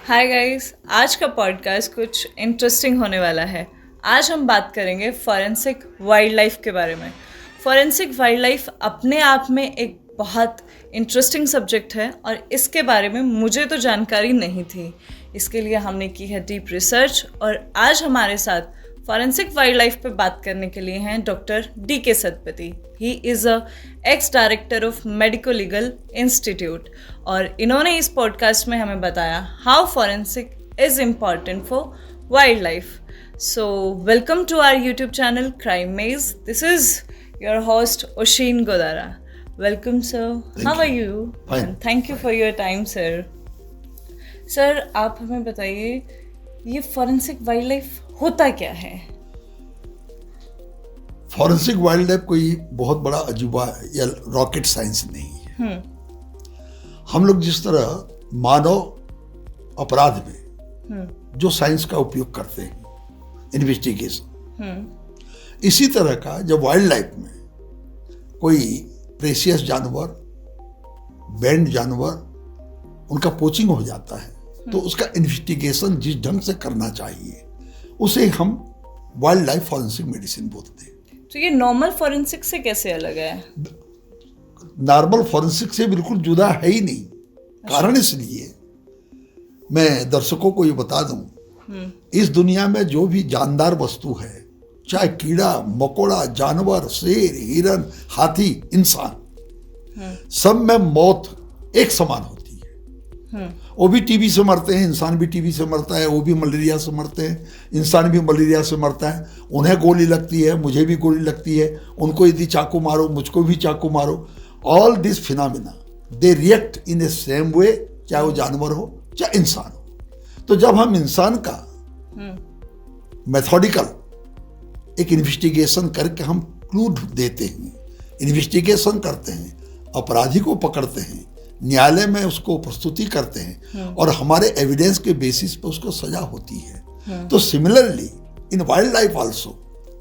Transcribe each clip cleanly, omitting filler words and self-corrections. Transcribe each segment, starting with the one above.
Hi guys, आज का podcast कुछ इंटरेस्टिंग होने वाला है। आज हम बात करेंगे फॉरेंसिक वाइल्ड लाइफ के बारे में। फॉरेंसिक वाइल्ड लाइफ अपने आप में एक बहुत इंटरेस्टिंग सब्जेक्ट है और इसके बारे में मुझे तो जानकारी नहीं थी। इसके लिए हमने की है डीप रिसर्च और आज हमारे साथ फॉरेंसिक वाइल्ड लाइफ पे बात करने के लिए हैं doctor D K. Satpathy. He is a ex director of medico legal institute और इन्होंने इस पॉडकास्ट में हमें बताया how forensic is important for wildlife. So welcome to our YouTube channel crime maze. This is your host Osheen Godara. Welcome sir, how are you? Thank you for your time sir. Sir, आप हमें बताइए ये forensic wild life होता क्या है? Forensic wild life कोई बहुत बड़ा अजूबा या रॉकेट साइंस नहीं है। हम लोग जिस तरह मानव अपराध में जो साइंस का उपयोग करते हैं, इन्वेस्टिगेशन, इसी तरह का जब वाइल्ड लाइफ में कोई प्रेशियस जानवर, बैंड जानवर, उनका पोचिंग हो जाता है तो उसका इन्वेस्टिगेशन जिस ढंग से करना चाहिए उसे हम वाइल्ड लाइफ फॉरेंसिक मेडिसिन बोलते हैं। तो ये नॉर्मल फॉरेंसिक से कैसे अलग है? नॉर्मल फॉरेंसिक से बिल्कुल जुदा है ही नहीं। कारण इसलिए मैं दर्शकों को ये बता दूं, इस दुनिया में जो भी जानदार वस्तु है, चाहे कीड़ा मकोड़ा, जानवर, शेर, हिरन, हाथी, इंसान, सब में मौत एक समान होती है। वो भी टीबी से मरते हैं, इंसान भी टीबी से मरता है, वो भी मलेरिया से मरते हैं, इंसान भी मलेरिया से मरता है। उन्हें गोली लगती है, मुझे भी गोली लगती है, उनको यदि चाकू मारो मुझको भी चाकू मारो। All this phenomena they react in A same way, चाहे वो जानवर हो चाहे इंसान हो। तो जब हम इंसान का मेथोडिकल एक इन्वेस्टिगेशन करके हम क्लू देते हैं, इन्वेस्टिगेशन करते हैं, अपराधी को पकड़ते हैं, न्यायालय में उसको प्रस्तुति करते हैं और हमारे एविडेंस के बेसिस पे उसको सजा होती है। तो similarly in wild life also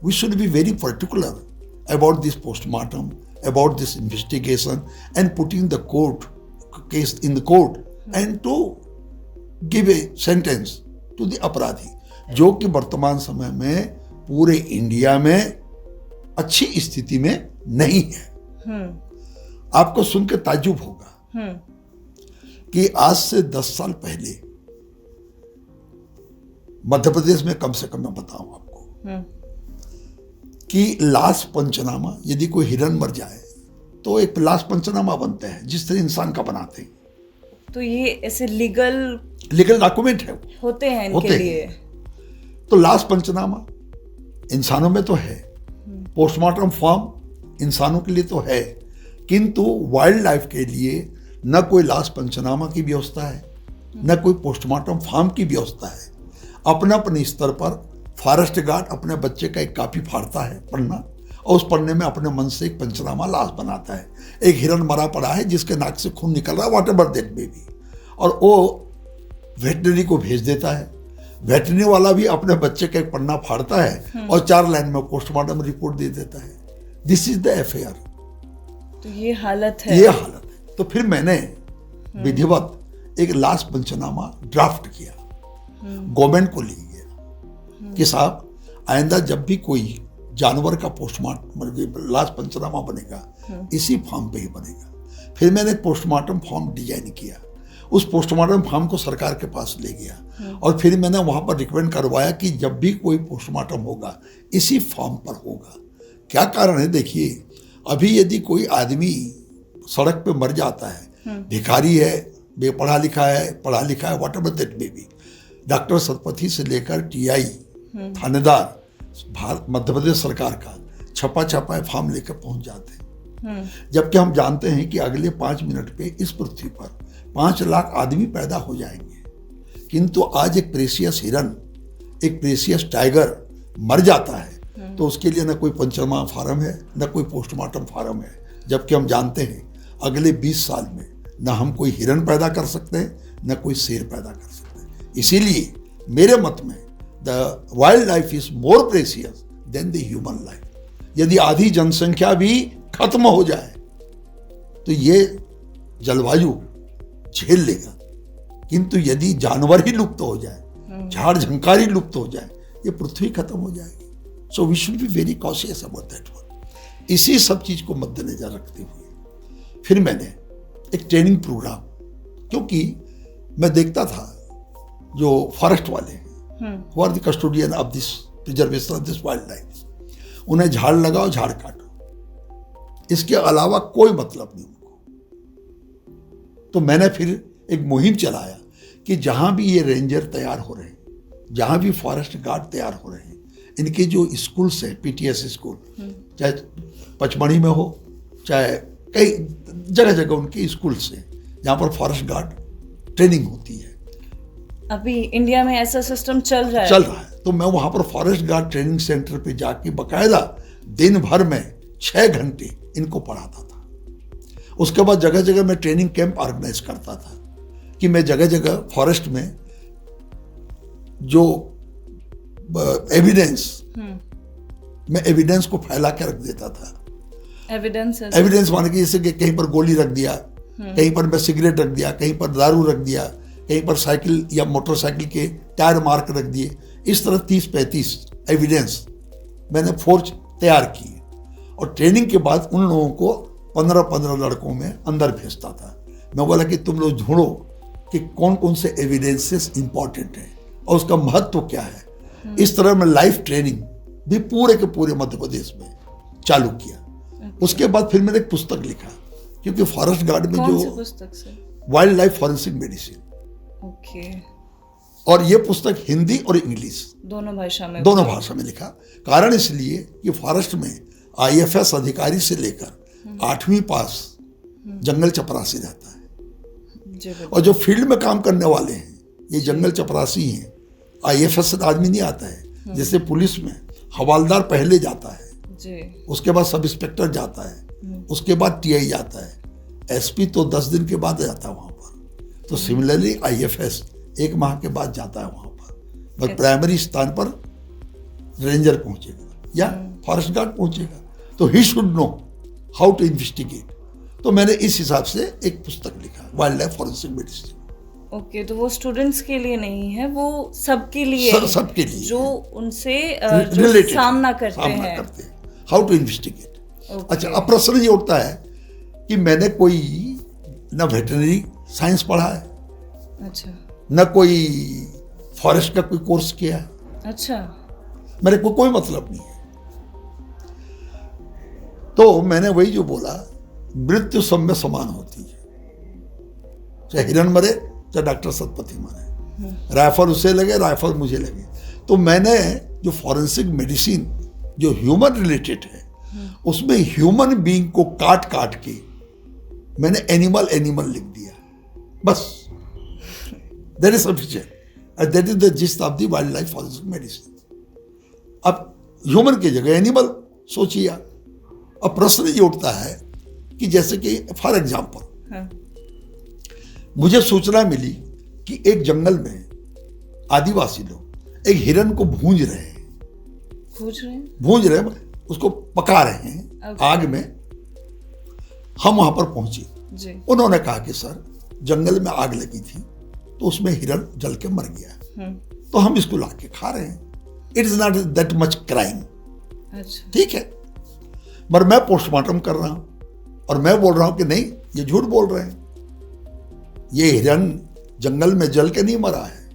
we should be very particular about this postmortem, about this investigation and putting the court case in the court and to give a sentence to the अपराधी, जो कि वर्तमान समय में पूरे India में अच्छी स्थिति में नहीं है। आपको सुन के ताज्जुब होगा कि आज से 10 साल पहले मध्य प्रदेश में, कम से कम मैं बताऊं आपको, कि लाश पंचनामा, यदि कोई हिरन मर जाए तो एक लाश पंचनामा बनता है जिस तरह इंसान का बनाते हैं। तो ये ऐसे लीगल डॉक्यूमेंट है, होते हैं इनके लिए। तो लाश पंचनामा इंसानों में तो है, पोस्टमार्टम फॉर्म इंसानों के लिए तो है, किंतु वाइल्ड लाइफ के लिए न कोई लाश पंचनामा की व्यवस्था है, न कोई पोस्टमार्टम फॉर्म की व्यवस्था है। अपने अपने स्तर पर फॉरेस्ट गार्ड अपने बच्चे का एक कॉपी फाड़ता है, पढ़ना, और उस पढ़ने में अपने मन से एक पंचनामा लाश बनाता है। एक हिरन मरा पड़ा है जिसके नाक से खून निकल रहा है, what ever that may be, और वो वेटनरी को भेज देता है। वेटनरी वाला भी अपने बच्चे का एक पन्ना फाड़ता है और 4 लाइन में पोस्टमार्टम रिपोर्ट दे देता है। This is the affair. तो ये हालत है। तो फिर मैंने विधिवत एक लाश पंचनामा ड्राफ्ट किया, गवर्नमेंट को ले गया कि साहब आइंदा जब भी कोई जानवर का पोस्टमार्टम लाश पंचनामा बनेगा इसी फॉर्म पे ही बनेगा। फिर मैंने पोस्टमार्टम फॉर्म डिजाइन किया, उस पोस्टमार्टम फॉर्म को सरकार के पास ले गया और फिर मैंने वहां पर रिकमेंड करवाया कि जब भी कोई पोस्टमार्टम होगा इसी फॉर्म पर होगा। क्या कारण है? देखिए, अभी यदि कोई आदमी सड़क पे मर जाता है, भिखारी है, बेपढ़ा लिखा है, पढ़ा लिखा है, whatever that may be, doctor Satpathy से लेकर टीआई, थानेदार, मध्य प्रदेश सरकार का छपा फॉर्म लेकर पहुंच जाते हैं। जबकि हम जानते हैं कि अगले 5 मिनट पे इस पृथ्वी पर 5 लाख आदमी पैदा हो जाएंगे, किंतु आज एक प्रेशियस हिरन, एक प्रेशियस टाइगर मर जाता है तो उसके लिए न कोई पंचनामा फार्म है, न कोई पोस्टमार्टम फार्म है। जबकि हम जानते हैं अगले 20 साल में न हम कोई हिरन पैदा कर सकते हैं, न कोई शेर पैदा कर सकते हैं। इसीलिए मेरे मत में the wild life is more precious than the human life. यदि आधी जनसंख्या भी खत्म हो जाए तो ये जलवायु झेल लेगा, किंतु यदि जानवर ही लुप्त हो जाए, झाड़ झंकार ही लुप्त हो जाए, ये पृथ्वी खत्म हो जाएगी. So we should be very cautious about that one. इसी सब चीज को मद्देनजर रखते हुए फिर मैंने एक ट्रेनिंग प्रोग्राम, क्योंकि मैं देखता था जो फॉरेस्ट वाले हैं, who are the custodian of this preservation of this wild life, उन्हें झाड़ लगाओ झाड़ काटो, इसके अलावा कोई मतलब नहीं उनको. तो मैंने फिर एक मुहिम चलाया कि जहां भी ये रेंजर तैयार हो रहे हैं, जहां भी फॉरेस्ट गार्ड तैयार हो रहे हैं, इनके जो स्कूल्स हैं, पीटीएस स्कूल, चाहे पचमढ़ी में हो, चाहे कई जगह जगह उनके स्कूल्स हैं जहाँ पर फॉरेस्ट गार्ड ट्रेनिंग होती है. अभी इंडिया में ऐसा सिस्टम चल रहा है. तो मैं वहाँ पर फॉरेस्ट गार्ड ट्रेनिंग सेंटर पे जाके बकायदा दिन भर में 6 घंटे इनको पढ़ाता था. उसके बाद जगह जगह मैं ट्रेनिंग कैंप ऑर्गेनाइज करता था कि मैं जगह जगह फॉरेस्ट में जो एविडेंस, मैं एविडेंस को फैला के रख देता था. एविडेंस माने कि जैसे कि कहीं पर गोली रख दिया, कहीं पर मैं सिगरेट रख दिया, कहीं पर दारू रख दिया, कहीं पर साइकिल या मोटरसाइकिल के टायर मार्क रख दिए. इस तरह 30-35 एविडेंस मैंने फोर्ज तैयार किए और ट्रेनिंग के बाद उन लोगों को 15-15 लड़कों में अंदर भेजता था. मैं बोला कि तुम लोग ढूंढो कि कौन कौन से एविडेंसेस इंपॉर्टेंट हैं और उसका महत्व क्या है. इस तरह मैं लाइफ ट्रेनिंग भी पूरे के पूरे मध्य प्रदेश में चालू किया. उसके बाद फिर मैंने एक पुस्तक लिखा, क्योंकि फॉरेस्ट गार्ड में जो वाइल्ड लाइफ फॉरेंसिक मेडिसिन, और ये पुस्तक हिंदी और इंग्लिश दोनों भाषा में लिखा. कारण इसलिए कि फॉरेस्ट में आईएफएस अधिकारी से लेकर 8वीं पास जंगल चपरासी रहता है, और जो फील्ड में काम करने वाले हैं ये जंगल चपरासी हैं. आईएफएस से आदमी नहीं आता है. जैसे पुलिस में हवालदार पहले जाता है, उसके बाद सब इंस्पेक्टर जाता है, उसके बाद टीआई जाता है, एसपी तो 10 दिन के बाद जाता है वहां पर. तो सिमिलरली आईएफएस 1 माह के बाद जाता है वहां पर. बट प्राइमरी स्थान पर रेंजर पहुंचेगा या फॉरेस्ट गार्ड पहुंचेगा, तो he should know how to investigate. तो मैंने इस हिसाब से एक पुस्तक लिखा, वाइल्ड लाइफ फॉरेंसिक मेडिसिन. तो वो स्टूडेंट्स के लिए नहीं है, वो सबके लिए सबके लिए जो उनसे जो सामना करते हैं हाउ टू इन्वेस्टिगेट. अच्छा, अब प्रश्न ये उठता है कि मैंने कोई न वेटरनरी साइंस पढ़ा है, अच्छा, न कोई फॉरेस्ट का कोई कोर्स किया है, अच्छा, मेरे को कोई मतलब नहीं है. तो मैंने वही जो बोला, मृत्यु सब में समान होती है, चाहे हिरन मरे चाहे डॉक्टर सतपथी मरे, राइफल उसे लगे राइफल मुझे लगे. तो मैंने जो फॉरेंसिक मेडिसिन जो ह्यूमन रिलेटेड है, उसमें ह्यूमन बीइंग को काट काट के मैंने एनिमल लिख दिया, बस. That is sufficient and that is the gist of the wild life forensic medicine. अब ह्यूमन की जगह एनिमल सोचिए. अब प्रश्न ये उठता है कि जैसे कि फॉर एग्जाम्पल मुझे सूचना मिली कि एक जंगल में आदिवासी लोग एक हिरन को भूंज रहे हैं, उसको पका रहे हैं आग में. हम वहां पर पहुंचे. उन्होंने कहा कि सर, जंगल में आग लगी थी तो उसमें हिरन जल के मर गया, तो हम इसको ला के खा रहे हैं. It is not that much crime. ठीक है, पर मैं पोस्टमार्टम कर रहा हूं और मैं बोल रहा हूं कि नहीं, ये झूठ बोल रहे हैं, ये हिरन जंगल में जल के नहीं मरा है,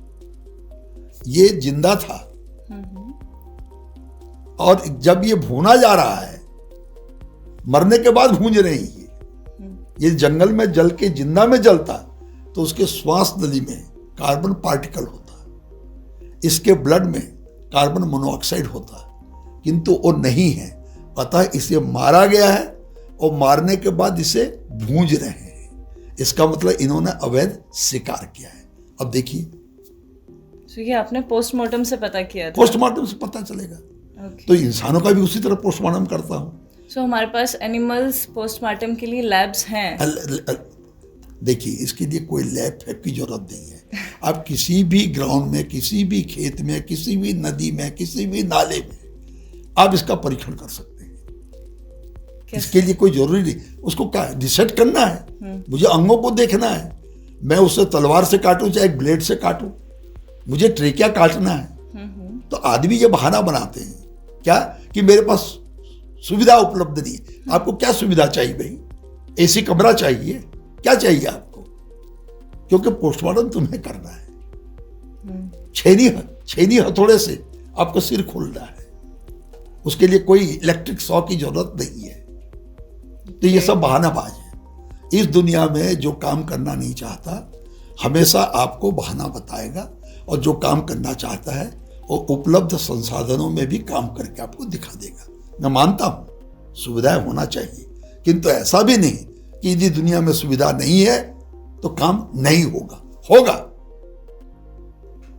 ये जिंदा था. और जब ये भूना जा रहा है, मरने के बाद भूंज रही है, ये जंगल में जल के जिंदा में जलता तो उसके श्वास नली में कार्बन पार्टिकल होता, इसके ब्लड में कार्बन मोनोऑक्साइड होता, किंतु वो नहीं है. अतः इसे मारा गया है और मारने के बाद इसे भूंज रहे हैं. इसका मतलब इन्होंने अवैध शिकार किया है. अब देखिए, तो ये आपने पोस्टमार्टम से पता किया था? पोस्टमार्टम से पता चलेगा. तो इंसानों का भी उसी तरह पोस्टमार्टम करता हूँ. सो हमारे पास एनिमल्स पोस्टमार्टम के लिए लैब्स हैं. देखिए, इसके लिए कोई लैब की जरूरत नहीं है. आप किसी भी ग्राउंड में, किसी भी खेत में, किसी भी नदी में, किसी भी नाले में आप इसका परीक्षण कर सकते हैं. इसके लिए कोई जरूरी नहीं. उसको क्या डिसाइड करना है, मुझे अंगों को देखना है, मैं उसे तलवार से काटूं चाहे ब्लेड से काटूं, मुझे ट्रेकिया काटना है। तो आदमी ये बहाना बनाते हैं क्या कि मेरे पास सुविधा उपलब्ध नहीं है। आपको क्या सुविधा चाहिए भाई? एसी कमरा चाहिए? क्या चाहिए आपको? क्योंकि पोस्टमार्टम तुम्हें करना है। छेनी हथौड़े से आपको सिर खोलना है, उसके लिए कोई इलेक्ट्रिक शॉक की जरूरत नहीं है। तो ये सब बहानाबाज है। इस दुनिया में जो काम करना नहीं चाहता हमेशा आपको बहाना बताएगा, और जो काम करना चाहता है वो उपलब्ध संसाधनों में भी काम करके आपको दिखा देगा। मैं मानता हूं सुविधाएं होना चाहिए, किंतु ऐसा भी नहीं कि यदि दुनिया में सुविधा नहीं है तो काम नहीं होगा। होगा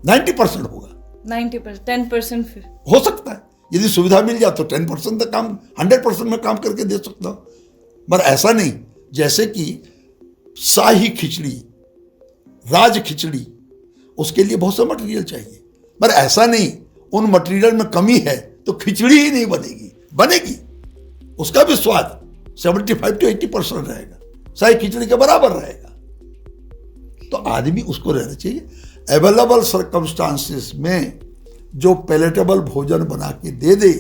90% होगा, 90%, 10% फिर हो सकता है। यदि सुविधा मिल जाए तो 10% तक काम 100% में काम करके दे सकता हूं। पर ऐसा नहीं जैसे कि शाही खिचड़ी, राज खिचड़ी, उसके लिए बहुत सा मटेरियल चाहिए। पर ऐसा नहीं उन मटेरियल में कमी है तो खिचड़ी ही नहीं बनेगी। उसका भी स्वाद 75 to 80% रहेगा, शाही खिचड़ी के बराबर रहेगा। तो आदमी उसको रहना चाहिए। अवेलेबल सर्कमस्टांसेस में जो पैलेटेबल भोजन बना के दे दे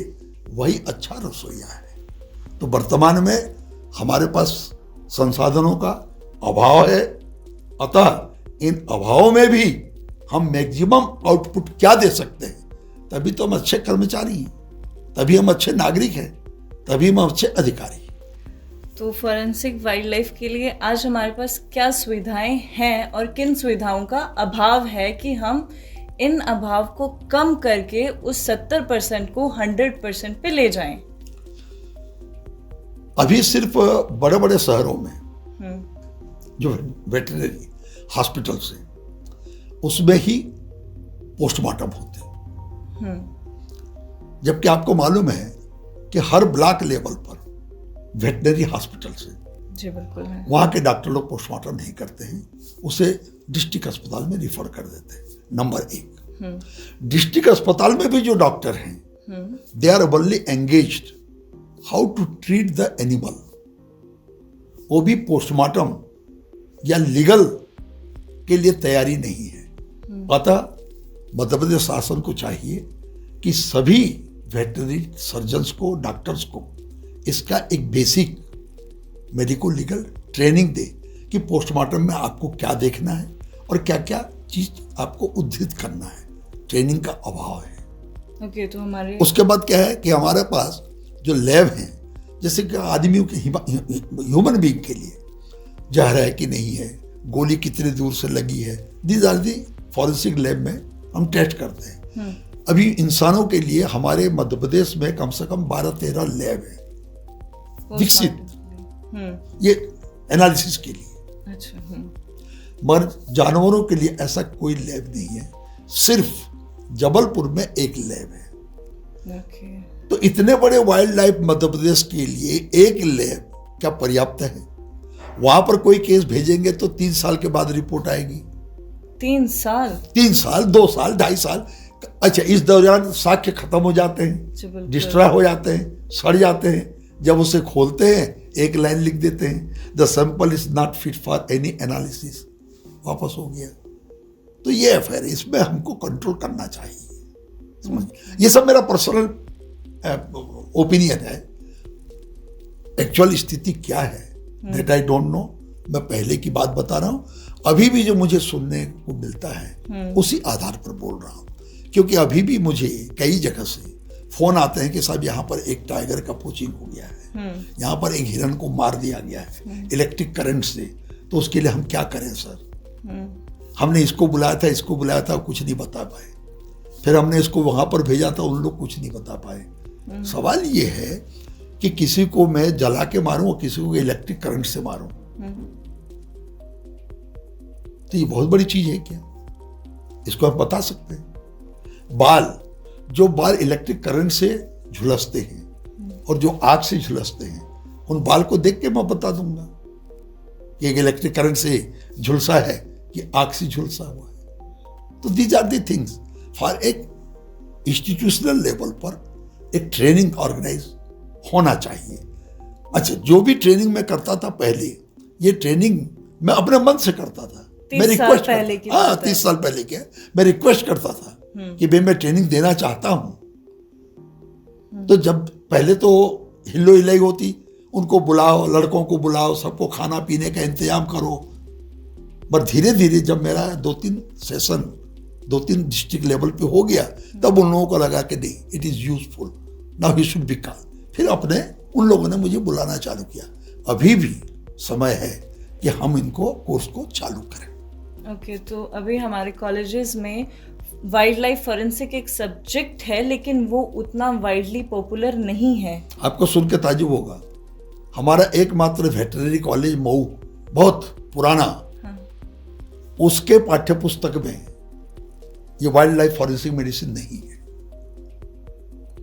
वही अच्छा रसोईया है। तो वर्तमान में हमारे पास संसाधनों का अभाव है, अतः इन अभावों में भी हम मैक्सिमम आउटपुट क्या दे सकते हैं, तभी तो हम अच्छे कर्मचारी हैं, तभी हम अच्छे नागरिक हैं, तभी हम अच्छे अधिकारी हैं। तो फॉरेंसिक वाइल्ड लाइफ के लिए आज हमारे पास क्या सुविधाएं हैं और किन सुविधाओं का अभाव है कि हम इन अभाव को कम करके उस 70% को 100% पे ले जाएं? अभी सिर्फ बड़े बड़े शहरों में जो वेटरनरी हॉस्पिटल्स हैं उसमें ही पोस्टमार्टम होते हैं, जबकि आपको मालूम है कि हर ब्लॉक लेवल पर वेटरनरी हॉस्पिटल्स हैं। जी बिल्कुल है। वहाँ के डॉक्टर लोग पोस्टमार्टम नहीं करते हैं, उसे डिस्ट्रिक्ट अस्पताल में रिफर कर देते हैं। नंबर 1, डिस्ट्रिक्ट अस्पताल में भी जो डॉक्टर हैं they are only engaged how to treat the animal. वो भी पोस्टमार्टम या लीगल के लिए तैयारी नहीं है। अतः मध्य प्रदेश शासन को चाहिए कि सभी वेटरनरी सर्जन्स को, डॉक्टर्स को इसका एक बेसिक मेडिको लीगल ट्रेनिंग दे कि पोस्टमार्टम में आपको क्या देखना है और क्या क्या चीज आपको उद्धृत करना है। ट्रेनिंग का अभाव है। ओके, तो हमारे उसके बाद क्या है कि हमारे पास जो लैब हैं, जैसे कि आदमियों के ह्यूमन बीइंग के लिए जहर है कि नहीं है, गोली कितनी दूर से लगी है, these are the forensic lab में हम टेस्ट करते हैं। अभी इंसानों के लिए हमारे मध्य प्रदेश में कम से कम 12-13 लैब है विकसित, ये एनालिसिस के लिए। अच्छा। मगर जानवरों के लिए ऐसा कोई लैब नहीं है, सिर्फ जबलपुर में एक लैब है। ओके। तो इतने बड़े वाइल्ड लाइफ मध्य प्रदेश के लिए एक लैब क्या पर्याप्त है? वहां पर कोई केस भेजेंगे तो 3 साल के बाद रिपोर्ट आएगी। 3 साल? 3 साल, 2 साल, 2.5 साल। अच्छा, इस दौरान साक्ष्य खत्म हो जाते हैं, डिस्ट्रॉय हो जाते हैं, सड़ जाते हैं। जब उसे खोलते हैं एक लाइन लिख देते हैं, the sample is not fit for any analysis, वापस हो गया। तो ये अफेयर, इसमें हमको कंट्रोल करना चाहिए। ये सब मेरा पर्सनल ओपिनियन है। एक्चुअल स्थिति क्या है दैट आई डोंट नो। मैं पहले की बात बता रहा हूं, अभी भी जो मुझे सुनने को मिलता है उसी आधार पर बोल रहा हूं। क्योंकि अभी भी मुझे कई जगह से फोन आते हैं कि साहब यहाँ पर एक टाइगर का पोचिंग हो गया है, यहाँ पर एक हिरन को मार दिया गया है इलेक्ट्रिक करंट से, तो उसके लिए हम क्या करें सर? हमने इसको बुलाया था, कुछ नहीं बता पाए। फिर हमने इसको वहां पर भेजा था, उन लोग कुछ नहीं बता पाए। सवाल ये है कि किसी को मैं जला के मारूं और किसी को इलेक्ट्रिक करंट से मारूं, तो ये बहुत बड़ी चीज है क्या? इसको हम बता सकते हैं? जो बाल इलेक्ट्रिक करंट से झुलसते हैं और जो आग से झुलसते हैं, उन बाल को देख के मैं बता दूंगा कि एक इलेक्ट्रिक करंट से झुलसा है कि आग से झुलसा हुआ है। तो these are the things for एक इंस्टीट्यूशनल लेवल पर एक ट्रेनिंग ऑर्गेनाइज होना चाहिए। अच्छा, जो भी ट्रेनिंग मैं करता था पहले, ये ट्रेनिंग मैं अपने मन से करता था 30 मैं साल रिक्वेस्ट पहले की हाँ बात है। 30 साल पहले के मैं रिक्वेस्ट करता था कि भाई मैं ट्रेनिंग देना चाहता हूँ। तो जब पहले तो हिल्लो हिलाई होती, उनको बुलाओ, लड़कों को बुलाओ, सबको खाना पीने का इंतजाम करो। पर धीरे धीरे जब मेरा 2-3 सेशन 2-3 डिस्ट्रिक्ट लेवल पे हो गया, तब उन लोगों को लगा कि नहीं, it is useful, now he should be called. फिर अपने उन लोगों ने मुझे बुलाना चालू किया। अभी भी समय है कि हम इनको कोर्स को चालू करें। ओके, तो अभी हमारे कॉलेजेस में वाइल्ड लाइफ फॉरेंसिक एक सब्जेक्ट है, लेकिन वो उतना वाइडली पॉपुलर नहीं है। आपको सुन के ताजुब होगा, हमारा एकमात्र वेटरनरी कॉलेज मऊ, बहुत पुराना, उसके पाठ्य पुस्तक में ये वाइल्ड लाइफ फॉरेंसिक मेडिसिन नहीं है।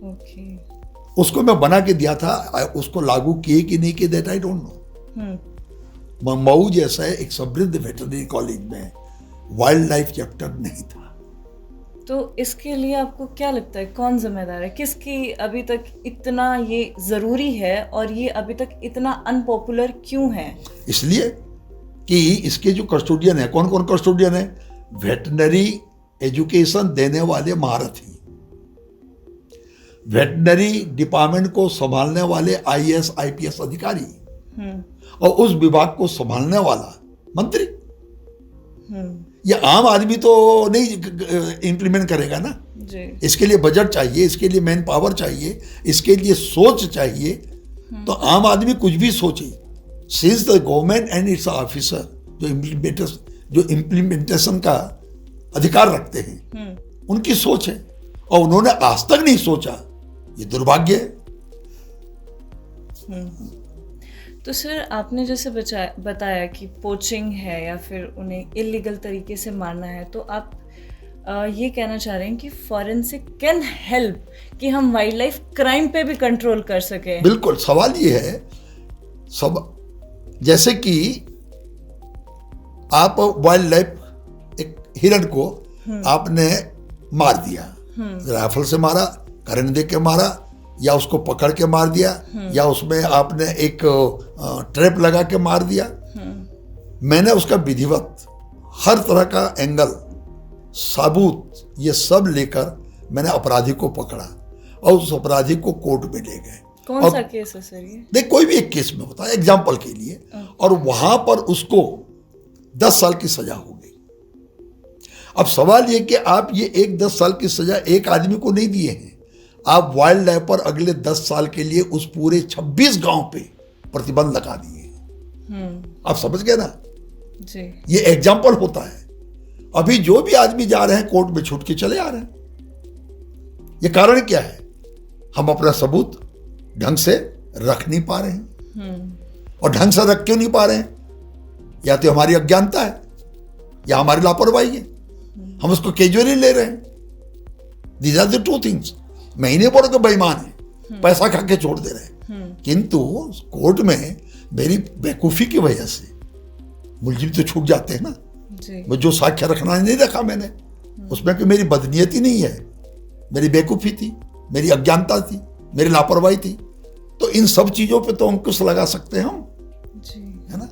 ओके। उसको मैं बना के दिया था, उसको लागू किए कि नहीं किए that I don't know. Mau जैसा एक समृद्ध वेटरनरी कॉलेज में वाइल्ड लाइफ चैप्टर नहीं था। तो इसके लिए आपको क्या लगता है, कौन जिम्मेदार है? किसकी अभी तक इतना ये ज़रूरी है और ये अभी तक इतना अनपॉपुलर क्यों है? इसलिए कि इसके जो कस्टोडियन है, कौन कौन कस्टोडियन है? वेटरनरी एजुकेशन देने वाले महारथी, वेटरनरी डिपार्टमेंट को संभालने वाले IAS IPS अधिकारी, और उस विभाग को संभालने वाला मंत्री। ये आम आदमी तो नहीं इम्प्लीमेंट करेगा ना जी। इसके लिए बजट चाहिए, इसके लिए मैन पावर चाहिए, इसके लिए सोच चाहिए। तो आम आदमी कुछ भी सोचे, since the government and it's officer जो इम्प्लीमेंटेशन का अधिकार रखते हैं, उनकी सोच है, और उन्होंने आज तक नहीं सोचा, ये दुर्भाग्य है। तो सर, आपने जैसे बताया कि पोचिंग है या फिर उन्हें इलीगल तरीके से मारना है, तो आप ये कहना चाह रहे हैं कि फॉरेंसिक कैन हेल्प कि हम वाइल्ड लाइफ क्राइम पे भी कंट्रोल कर सकें? बिल्कुल। सवाल ये है, जैसे कि आप वाइल्ड लाइफ एक हिरण को आपने मार दिया, राइफल से मारा, करंट दे के मारा, या उसको पकड़ के मार दिया, या उसमें आपने एक ट्रैप लगा के मार दिया। मैंने उसका विधिवत हर तरह का एंगल, सबूत, ये सब लेकर मैंने अपराधी को पकड़ा और उस अपराधी को कोर्ट में ले गए। कौन सा केस है सर ये? देख, कोई भी एक केस में होता है एग्जाम्पल के लिए, और वहां पर उसको 10 साल की सजा हो गई। अब सवाल ये कि आप ये 10 साल की सजा एक आदमी को नहीं दिए हैं, आप वाइल्ड लाइफ पर अगले 10 साल के लिए उस पूरे 26 गांव पे प्रतिबंध लगा दिए। आप समझ गए ना जी। ये एग्जाम्पल होता है। अभी जो भी आदमी जा रहे हैं कोर्ट में छूट के चले आ रहे हैं। ये कारण क्या है? हम अपना सबूत ढंग से रख नहीं पा रहे हैं। और ढंग से रख क्यों नहीं पा रहे हैं? या तो हमारी अज्ञानता है या हमारी लापरवाही है, हम उसको कैजुअली ले रहे हैं। These are the 2 things. मैं ही नहीं बोल रहा बेईमान है, पैसा खा के छोड़ दे रहे हैं, किंतु कोर्ट में मेरी बेवकूफी की वजह से मुलजिम तो छूट जाते हैं ना जी। वो जो साक्ष्य रखना नहीं रखा मैंने, उसमें कि मेरी बदनीयती नहीं है, मेरी बेवकूफी थी, मेरी अज्ञानता थी, मेरी लापरवाही थी। तो इन सब चीजों पे तो अंकुश लगा सकते हैं हम जी, है ना।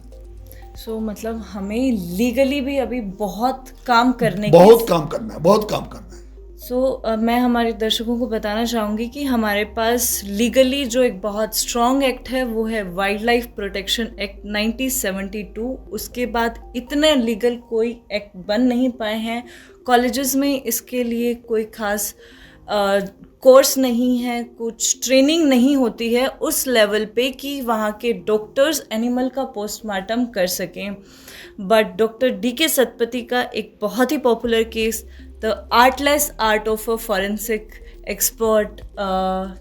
सो मतलब हमें लीगली भी अभी बहुत काम करने बहुत काम करना है, बहुत काम करना है। मैं हमारे दर्शकों को बताना चाहूँगी कि हमारे पास लीगली जो एक बहुत स्ट्रॉन्ग एक्ट है वो है वाइल्ड लाइफ प्रोटेक्शन एक्ट 1972। उसके बाद इतने लीगल कोई एक्ट बन नहीं पाए हैं। कॉलेजेस में इसके लिए कोई खास कोर्स नहीं है, कुछ ट्रेनिंग नहीं होती है उस लेवल पे कि वहाँ के डॉक्टर्स एनिमल का पोस्टमार्टम कर सकें। बट डॉक्टर DK सतपथी का एक बहुत ही popular case, the artless art of a forensic expert,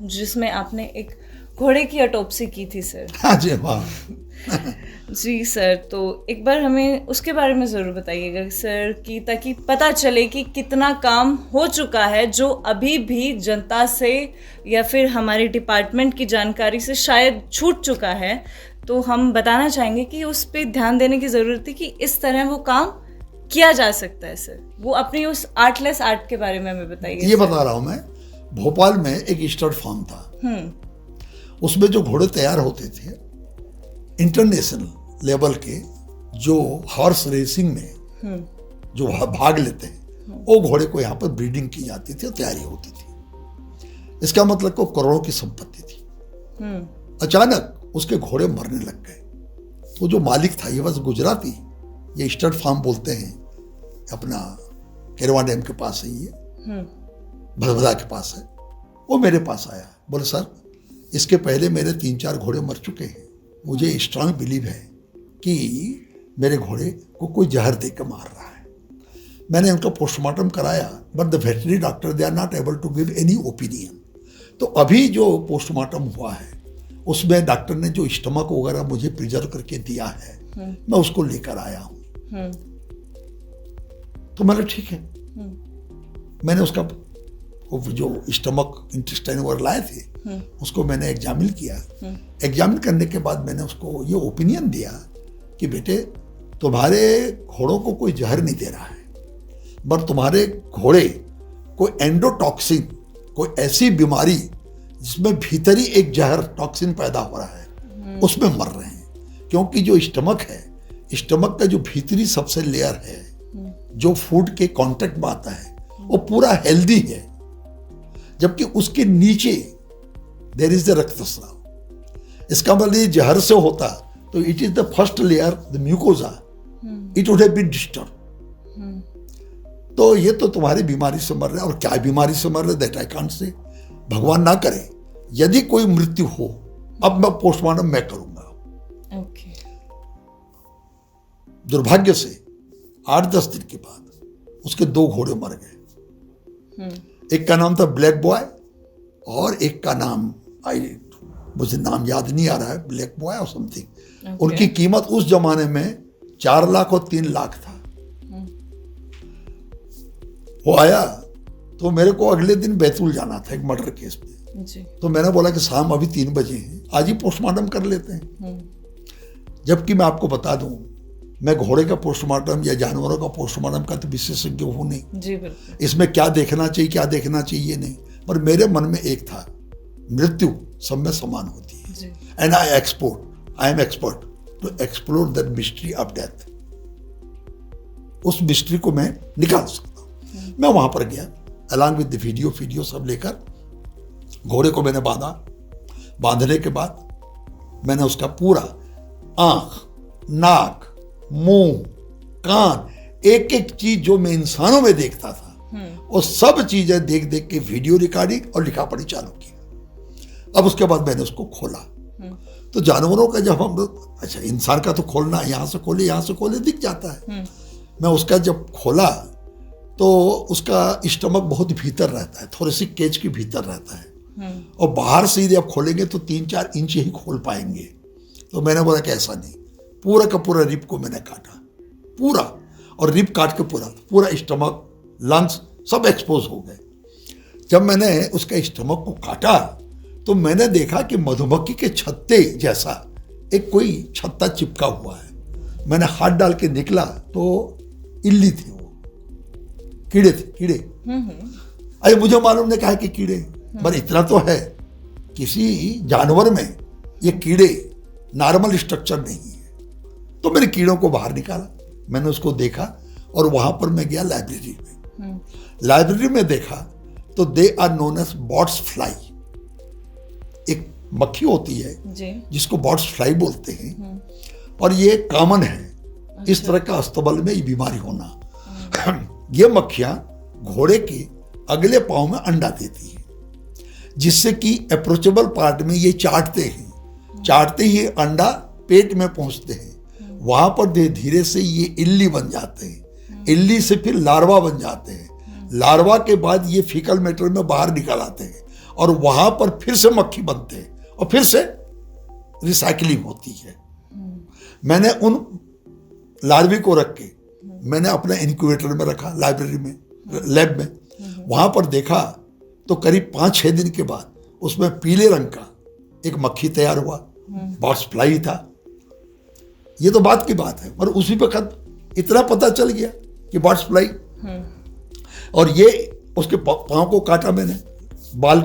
जिसमें आपने एक घोड़े की ऑटोप्सी की थी सर। हाँ जी, वाह। जी सर, तो एक बार हमें उसके बारे में ज़रूर बताइएगा सर, कि ताकि पता चले कि कितना काम हो चुका है जो अभी भी जनता से या फिर हमारे डिपार्टमेंट की जानकारी से शायद छूट चुका है। तो हम बताना चाहेंगे कि उस पर ध्यान देने की ज़रूरत है कि इस तरह वो काम किया जा सकता है सर। वो अपनी उस आर्टलेस आर्ट के बारे में हमें बताइए। ये बता रहा हूँ मैं, भोपाल में एक स्टड फार्म था, उसमें जो घोड़े तैयार होते थे इंटरनेशनल लेवल के, जो हॉर्स रेसिंग में जो वहाँ भाग लेते हैं, वो घोड़े को यहाँ पर ब्रीडिंग की जाती थी और तैयारी होती थी। इसका मतलब को करोड़ों की संपत्ति थी। अचानक उसके घोड़े मरने लग गए। वो जो मालिक था, ये बस गुजराती, ये स्टड फार्म बोलते हैं, अपना केरवा डैम के पास है, ये भदभदा के पास है। वो मेरे पास आया, बोले सर इसके पहले मेरे 3-4 घोड़े मर चुके हैं, मुझे स्ट्रांग बिलीव है कि मेरे घोड़े को कोई जहर दे के मार रहा है। मैंने उनका पोस्टमार्टम कराया, but the veterinary doctor they are not able to give any opinion. तो अभी जो पोस्टमार्टम हुआ है उसमें डॉक्टर ने जो स्टमक वगैरह मुझे प्रिजर्व करके दिया है, मैं उसको लेकर आया हूँ। तो मैंने ठीक है, मैंने उसका जो स्टमक इंटेस्टाइन वगैरह लाए थे उसको मैंने एग्जामिन किया। एग्जामिन करने के बाद मैंने उसको ये ओपिनियन दिया कि बेटे तुम्हारे घोड़ों को कोई जहर नहीं दे रहा है, बट तुम्हारे घोड़े को एंडोटॉक्सिन, कोई ऐसी बीमारी जिसमें भीतरी एक जहर टॉक्सिन पैदा हो रहा है, उसमें मर रहे हैं। क्योंकि जो स्टमक है, स्टमक का जो भीतरी सबसे लेयर है जो फूड के कांटेक्ट में आता है, वो पूरा हेल्दी है, जबकि उसके नीचे देयर इज द रक्तस्राव। इसका मतलब ये जहर से होता तो it is the first layer, the mucosa, it would have been disturb. तो ये तो तुम्हारी बीमारी से मर रहे हैं, और क्या बीमारी से मर रहे दैट आई कांट से। भगवान ना करे यदि कोई मृत्यु हो, अब मैं पोस्टमार्टम मैं करूंगा। ओके। दुर्भाग्य से 8-10 दिन के बाद उसके 2 घोड़े मर गए। एक का नाम था ब्लैक बॉय और एक का नाम मुझे नाम याद नहीं आ रहा है, ब्लैक बॉय और समथिंग। उनकी कीमत उस जमाने में 4 लाख और 3 लाख था। वो आया तो मेरे को अगले दिन बैतूल जाना था एक मर्डर केस पे जी। तो मैंने बोला कि शाम अभी 3 बजे हैं, आज ही पोस्टमार्टम कर लेते हैं। जबकि मैं आपको बता दूं, मैं घोड़े का पोस्टमार्टम या जानवरों का पोस्टमार्टम का तो विशेषज्ञ हूं नहीं जी, बिल्कुल। इसमें क्या देखना चाहिए क्या देखना चाहिए नहीं, पर मेरे मन में एक था, मृत्यु सब में समान होती है, and I am expert to explore that mystery of death. उस मिस्ट्री को मैं निकाल सकता हूं। मैं वहां पर गया अलॉन्ग विद द वीडियो सब लेकर। घोड़े को मैंने बांधने के बाद मैंने उसका पूरा आंख, नाक, मुंह, कान, एक एक चीज जो मैं इंसानों में देखता था वो सब चीजें देख देख के वीडियो रिकॉर्डिंग और लिखा पढ़ी चालू की। अब उसके बाद मैंने उसको खोला। तो जानवरों का जब हम, अच्छा इंसान का तो खोलना, यहां से खोले दिख जाता है। मैं उसका जब खोला तो उसका स्टमक बहुत भीतर रहता है, थोरेसिक केज के भीतर रहता है, और बाहर से यदि आप खोलेंगे तो 3-4 इंच ही खोल पाएंगे। तो मैंने बोला कि ऐसा नहीं, पूरा का पूरा रिब को मैंने काटा पूरा, और रिब काट के पूरा स्टमक, लंग्स सब एक्सपोज हो गए। जब मैंने उसका स्टमक को काटा तो मैंने देखा कि मधुमक्खी के छत्ते जैसा एक कोई छत्ता चिपका हुआ है। मैंने हाथ डाल के निकला तो इल्ली थी, वो कीड़े। अरे मुझे मालूम नहीं कहा कि कीड़े, पर इतना तो है किसी जानवर में ये कीड़े नॉर्मल स्ट्रक्चर नहीं है। तो मैंने कीड़ों को बाहर निकाला, मैंने उसको देखा, और वहां पर मैं गया लाइब्रेरी में। लाइब्रेरी में देखा तो they are known as bots fly. एक मक्खी होती है जिसको बॉट्स फ्लाई बोलते हैं, और ये कॉमन है। अच्छा। इस तरह का अस्तबल में ये बीमारी होना। ये मक्खियां घोड़े के अगले पांव में अंडा देती है, जिससे कि अप्रोचेबल पार्ट में ये चाटते ही अंडा पेट में पहुंचते हैं। वहां पर धीरे से ये इल्ली बन जाते हैं, इल्ली से फिर लार्वा बन जाते हैं, लार्वा के बाद ये फीकल मैटर में बाहर निकल आते हैं, और वहां पर फिर से मक्खी बनते हैं, और फिर से रिसाइकलिंग होती है। मैंने उन लार्वी को रख के मैंने अपने इंक्यूबेटर में रखा, लाइब्रेरी में, लैब में। वहां पर देखा तो करीब 5-6 दिन के बाद उसमें पीले रंग का एक मक्खी तैयार हुआ, बॉट्स फ्लाई था। ये तो बात की बात है, पर उसी वक्त इतना पता चल गया कि बॉट्स फ्लाई। और ये उसके पाँव को काटा मैंने, बाल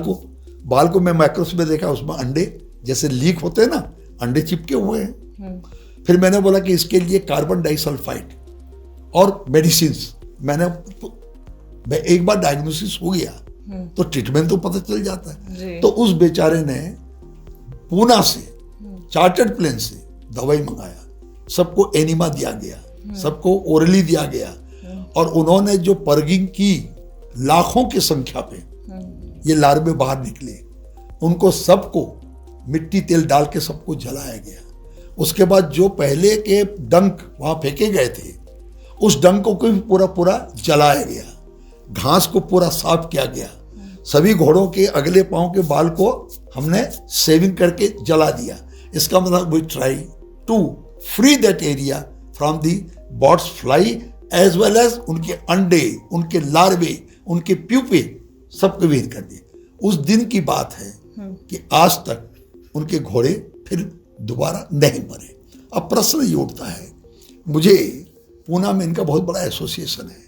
को मैं माइक्रोस्कोप में देखा, उसमें अंडे जैसे लीक होते हैं ना, अंडे चिपके हुए हैं। फिर मैंने बोला कि इसके लिए कार्बन डाइसल्फाइड और मेडिसिन मैं एक बार डायग्नोसिस हो गया तो ट्रीटमेंट तो पता चल जाता है। तो उस बेचारे ने पूना से चार्टर्ड प्लेन से दवाई मंगाया, सबको एनिमा दिया गया, सबको ओरली दिया गया, और उन्होंने जो पर्गिंग की लाखों की संख्या पे ये लार्वे बाहर निकले, उनको सबको मिट्टी तेल डाल के सबको जलाया गया। उसके बाद जो पहले के डंक वहां फेंके गए थे, उस डंक को भी पूरा पूरा जलाया गया, घास को पूरा साफ किया गया, सभी घोड़ों के अगले पांव के बाल को हमने सेविंग करके जला दिया। इसका मतलब we try to free that area from the birds fly as well as उनके अंडे, उनके लार्वे, उनके प्यूपे सबको विहीन कर दिए। उस दिन की बात है कि आज तक उनके घोड़े फिर दोबारा नहीं मरे। अब प्रश्न ये उठता है, मुझे पूना में इनका बहुत बड़ा एसोसिएशन है,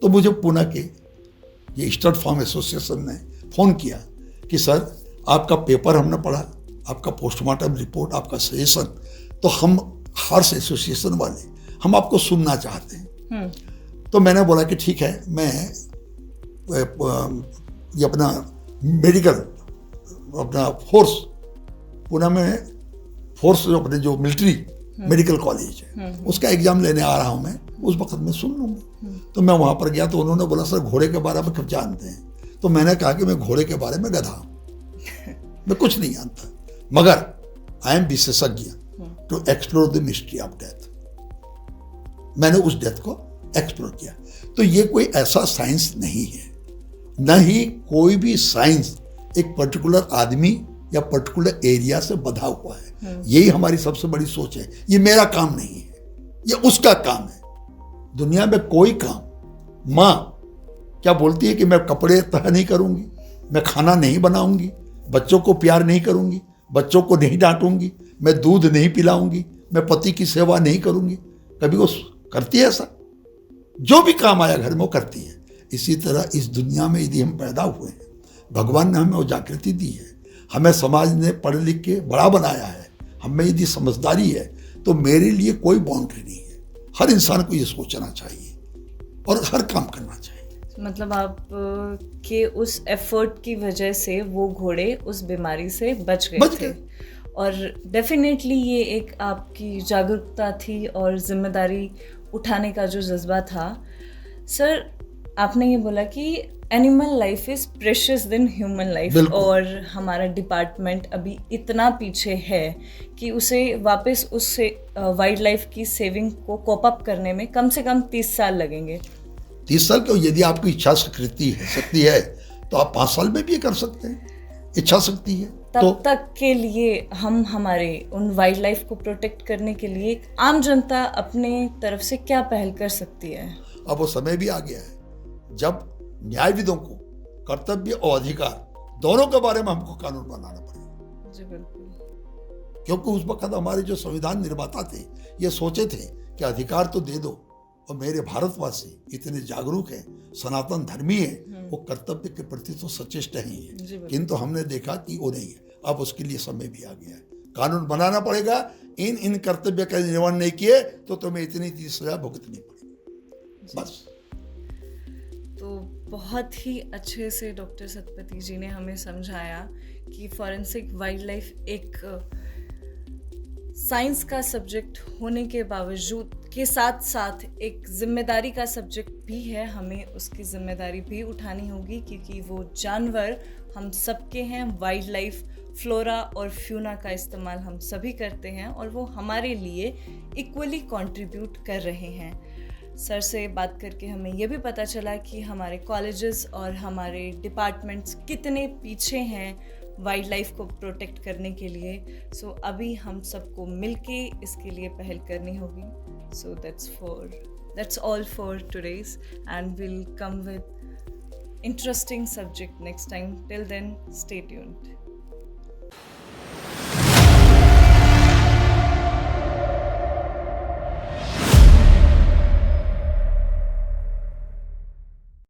तो मुझे पूना के ये स्टड फार्म एसोसिएशन ने फोन किया कि सर आपका पेपर हमने पढ़ा, आपका पोस्टमार्टम रिपोर्ट, आपका सजेशन, तो हम हॉर्स एसोसिएशन वाले हम आपको सुनना चाहते हैं। तो मैंने बोला कि ठीक है, मैं ये अपना मेडिकल अपना फोर्स पूना में फोर्स जो अपने जो मिलिट्री मेडिकल कॉलेज है उसका एग्जाम लेने आ रहा हूँ मैं, उस वक्त मैं सुन लूँगा। तो मैं वहाँ पर गया तो उन्होंने बोला सर घोड़े के बारे में कब जानते हैं? तो मैंने कहा कि मैं घोड़े के बारे में गधा हूँ, मैं कुछ नहीं जानता, मगर आई एम विशेषज्ञ to explore the mystery of death. मैंने उस डेथ को एक्सप्लोर किया। तो ये कोई ऐसा साइंस नहीं है, न ही कोई भी साइंस एक पर्टिकुलर आदमी या पर्टिकुलर एरिया से बधा हुआ है। यही हमारी सबसे बड़ी सोच है। ये मेरा काम नहीं है, ये उसका काम है। दुनिया में कोई काम, माँ क्या बोलती है कि मैं कपड़े तह नहीं करूंगी, मैं खाना नहीं बनाऊंगी, बच्चों को प्यार नहीं करूंगी, बच्चों को नहीं डांटूंगी, मैं दूध नहीं पिलाऊंगी, मैं पति की सेवा नहीं करूंगी, कभी वो करती है ऐसा? जो भी काम आया घर में वो करती है। इसी तरह इस दुनिया में यदि हम पैदा हुए हैं, भगवान ने हमें वो जागृति दी है, हमें समाज ने पढ़ लिख के बड़ा बनाया है, हमें यदि समझदारी है, तो मेरे लिए कोई बाउंड्री नहीं है। हर इंसान को ये सोचना चाहिए और हर काम करना चाहिए। मतलब आप के उस एफर्ट की वजह से वो घोड़े उस बीमारी से बच गए। और डेफिनेटली ये एक आपकी जागरूकता थी और जिम्मेदारी उठाने का जो जज्बा था। सर आपने ये बोला कि animal life is precious than human life, और हमारा डिपार्टमेंट अभी इतना पीछे है कि उसे वापस उससे वाइल्ड लाइफ की सेविंग को कोप अप करने में कम से कम 30 साल लगेंगे। 30 साल क्यों? यदि आपकी इच्छा शक्ति है तो आप 5 साल में भी कर सकते हैं, इच्छा शक्ति है। तब तक के लिए हम हमारे उन वाइल्ड लाइफ को प्रोटेक्ट करने के लिए आम जनता अपने तरफ से क्या पहल कर सकती है? अब वो समय भी आ गया है जब न्यायविदों को कर्तव्य और अधिकार दोनों के बारे में हमको कानून बनाना पड़ेगा। जी बिल्कुल। क्योंकि उस वक्त हमारे जो संविधान निर्माता थे ये सोचे थे कि अधिकार तो दे दो, और मेरे भारतवासी इतने जागरूक हैं, सनातन धर्मी हैं, वो कर्तव्य के प्रति तो सचेष्ट ही है, किंतु हमने देखा कि वो नहीं है। अब उसके लिए समय भी आ गया है, कानून बनाना पड़ेगा। इन कर्तव्य का निर्वहन नहीं किए तो तुम्हें इतनी सजा भुगतनी पड़ेगी, बस। तो बहुत ही अच्छे से डॉक्टर सतपति जी ने हमें समझाया कि फॉरेंसिक वाइल्ड लाइफ एक साइंस का सब्जेक्ट होने के बावजूद के साथ साथ एक जिम्मेदारी का सब्जेक्ट भी है। हमें उसकी जिम्मेदारी भी उठानी होगी क्योंकि वो जानवर हम सबके हैं। वाइल्ड लाइफ, फ्लोरा और फ्यूना का इस्तेमाल हम सभी करते हैं और वो हमारे लिए इक्वली कंट्रीब्यूट कर रहे हैं। सर से बात करके हमें ये भी पता चला कि हमारे कॉलेजेस और हमारे डिपार्टमेंट्स कितने पीछे हैं वाइल्ड लाइफ को प्रोटेक्ट करने के लिए। सो अभी हम सबको मिलके इसके लिए पहल करनी होगी। So that's all for today's and will come with interesting subject next time. Till then, stay tuned.